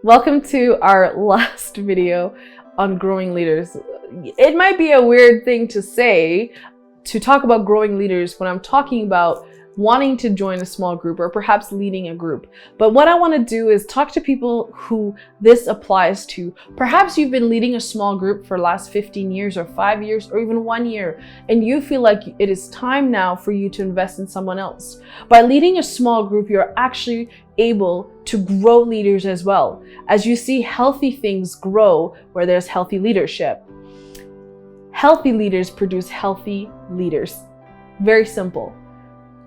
Welcome to our last video on growing leaders. It might be a weird thing to say, to talk about growing leaders when I'm talking about wanting to join a small group or perhaps leading a group. But what I want to do is talk to people who this applies to. Perhaps you've been leading a small group for the last 15 years or 5 years or even 1 year, and you feel like it is time now for you to invest in someone else. By leading a small group, you're actually able to grow leaders as well. As you see, healthy things grow where there's healthy leadership. Healthy leaders produce healthy leaders. Very simple.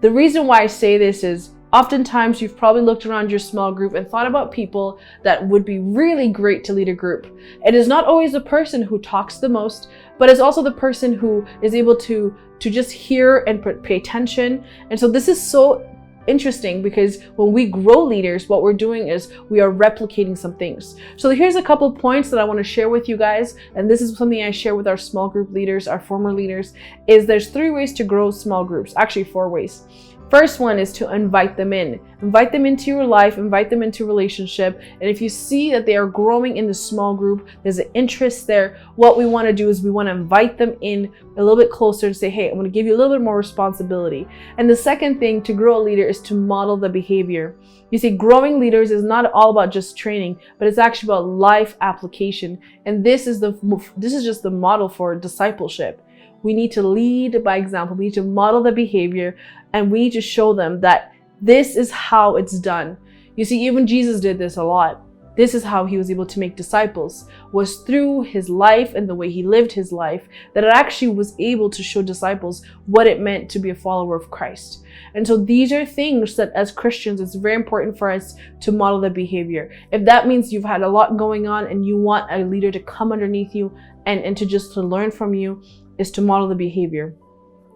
The reason why I say this is oftentimes you've probably looked around your small group and thought about people that would be really great to lead a group. It is not always the person who talks the most, but it's also the person who is able to just hear and pay attention. And so this is so interesting because when we grow leaders, what we're doing is we are replicating some things. So here's a couple of points that I want to share with you guys, and this is something I share with our small group leaders, our former leaders, is there's 3 ways to grow small groups, actually 4 ways. First one is to invite them in. Invite them into your life, invite them into a relationship. And if you see that they are growing in the small group, there's an interest there, what we want to do is we want to invite them in a little bit closer and say, hey, I'm going to give you a little bit more responsibility. And the second thing to grow a leader is to model the behavior. You see, growing leaders is not all about just training, but it's actually about life application. And this is just the model for discipleship. We need to lead by example. We need to model the behavior, and we need to show them that this is how it's done. You see, even Jesus did this a lot. This is how he was able to make disciples, was through his life and the way he lived his life, that it actually was able to show disciples what it meant to be a follower of Christ. And so these are things that as Christians, it's very important for us to model the behavior. If that means you've had a lot going on and you want a leader to come underneath you and to learn from you, is to model the behavior.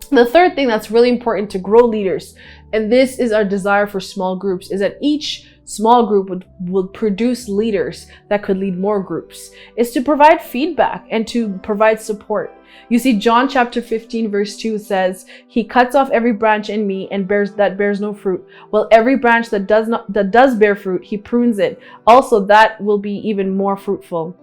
The third thing that's really important to grow leaders, and this is our desire for small groups, is that each small group would produce leaders that could lead more groups, is to provide feedback and to provide support. You see, John chapter 15 verse 2 says, he cuts off every branch in me and bears no fruit, while every branch that does bear fruit, he prunes it, also that will be even more fruitful.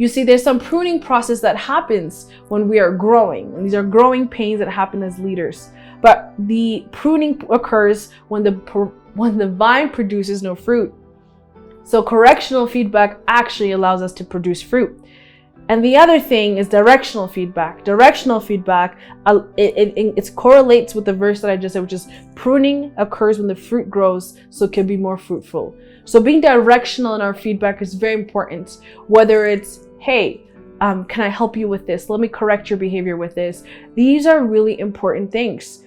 You see, there's some pruning process that happens when we are growing. And these are growing pains that happen as leaders. But the pruning occurs when the vine produces no fruit. So correctional feedback actually allows us to produce fruit. And the other thing is directional feedback. Directional feedback, it correlates with the verse that I just said, which is pruning occurs when the fruit grows, so it can be more fruitful. So being directional in our feedback is very important. Whether it's, hey, can I help you with this? Let me correct your behavior with this. These are really important things.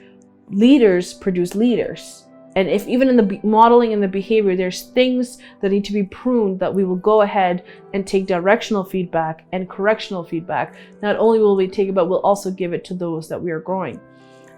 Leaders produce leaders. And if even in the modeling and the behavior, there's things that need to be pruned, that we will go ahead and take directional feedback and correctional feedback. Not only will we take it, but we'll also give it to those that we are growing.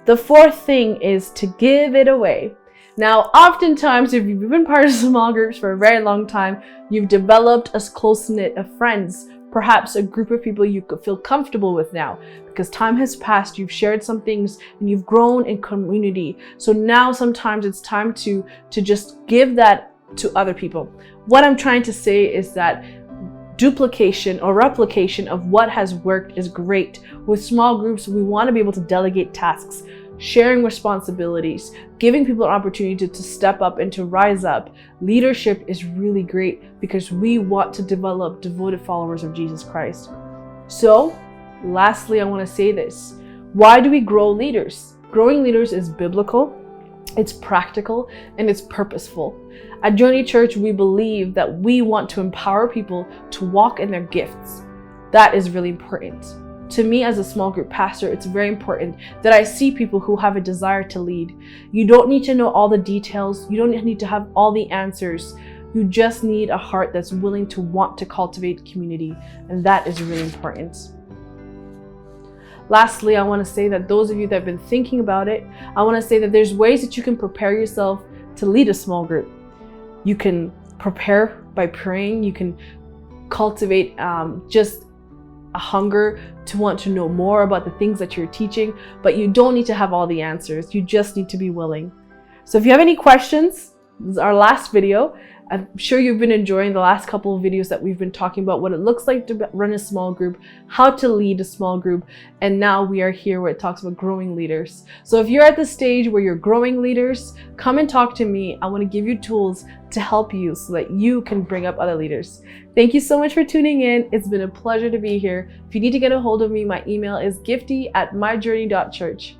The fourth thing is to give it away. Now, oftentimes, if you've been part of small groups for a very long time, you've developed a close-knit of friends, perhaps a group of people you could feel comfortable with now because time has passed, you've shared some things and you've grown in community. So now sometimes it's time to just give that to other people. What I'm trying to say is that duplication or replication of what has worked is great. With small groups, we want to be able to delegate tasks, sharing responsibilities, giving people an opportunity to step up and to rise up. Leadership is really great because we want to develop devoted followers of Jesus Christ. So, lastly, I want to say this. Why do we grow leaders? Growing leaders is biblical, it's practical, and it's purposeful. At Journey Church, we believe that we want to empower people to walk in their gifts. That is really important. To me, as a small group pastor, it's very important that I see people who have a desire to lead. You don't need to know all the details. You don't need to have all the answers. You just need a heart that's willing to want to cultivate community. And that is really important. Lastly, I want to say that those of you that have been thinking about it, I want to say that there's ways that you can prepare yourself to lead a small group. You can prepare by praying. You can cultivate just a hunger to want to know more about the things that you're teaching, but you don't need to have all the answers. You just need to be willing. So if you have any questions, this is our last video. I'm sure you've been enjoying the last couple of videos that we've been talking about what it looks like to run a small group, how to lead a small group, and now we are here where it talks about growing leaders. So if you're at the stage where you're growing leaders, come and talk to me. I want to give you tools to help you so that you can bring up other leaders. Thank you so much for tuning in. It's been a pleasure to be here. If you need to get a hold of me, my email is gifty@myjourney.church.